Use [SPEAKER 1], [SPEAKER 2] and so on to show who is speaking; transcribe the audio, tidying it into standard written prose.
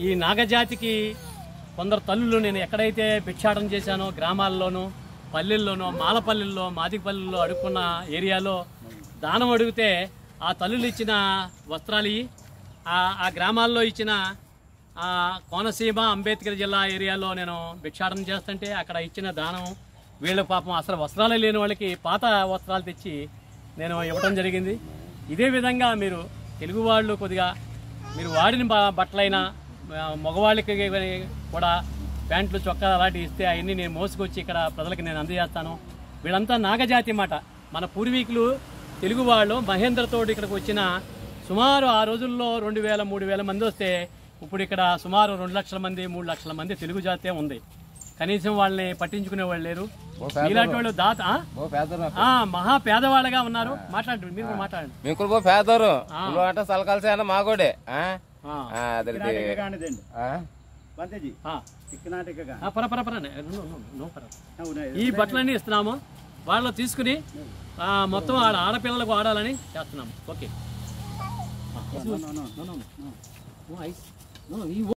[SPEAKER 1] ఈ నాగజాతికి కొందరు తల్లులు నేను ఎక్కడైతే భిక్షాటన చేశానో గ్రామాల్లోనూ పల్లెల్లోనూ మాలపల్లెల్లో మాదిగపల్లెల్లో అడుక్కున్న ఏరియాలో దానం అడిగితే ఆ తల్లులు ఇచ్చిన వస్త్రాలు ఆ గ్రామాల్లో ఇచ్చిన కోనసీమ అంబేద్కర్ జిల్లా ఏరియాలో నేను భిక్షాటన చేస్తుంటే అక్కడ ఇచ్చిన దానం వీళ్ళ పాపం అసలు వస్త్రాలే లేని వాళ్ళకి పాత వస్త్రాలు తెచ్చి నేను ఇవ్వడం జరిగింది. ఇదే విధంగా మీరు తెలుగు వాళ్ళు కొద్దిగా మీరు వాడిన బట్టలైనా మగవాళ్ళకి కూడా ప్యాంట్లు చొక్కాలు అలాంటివి ఇస్తే అవన్నీ నేను మోసుకొచ్చి ఇక్కడ ప్రజలకు నేను అందజేస్తాను. వీళ్ళంతా నాగజాతి మాట. మన పూర్వీకులు తెలుగు వాళ్ళు మహేంద్రతోటి ఇక్కడికి వచ్చిన సుమారు ఆ రోజుల్లో 2000-3000 మంది వస్తే ఇప్పుడు ఇక్కడ సుమారు 2 లక్షల మంది 3 లక్షల మంది తెలుగు జాతే ఉంది. కనీసం వాళ్ళని పట్టించుకునే వాళ్ళు లేరు. ఇలాంటి వాళ్ళు మహా పేదవాళ్ళగా ఉన్నారు. మాట్లాడండి, మీరు మాట్లాడండి.
[SPEAKER 2] మీకు పేదరు అంటే సలకాల్సి మాగోడే
[SPEAKER 1] ఈ బట్టలన్నీ ఇస్తున్నాము. వాళ్ళు తీసుకుని మొత్తం ఆడపిల్లలకు ఆడాలని చేస్తున్నాము. ఓకే.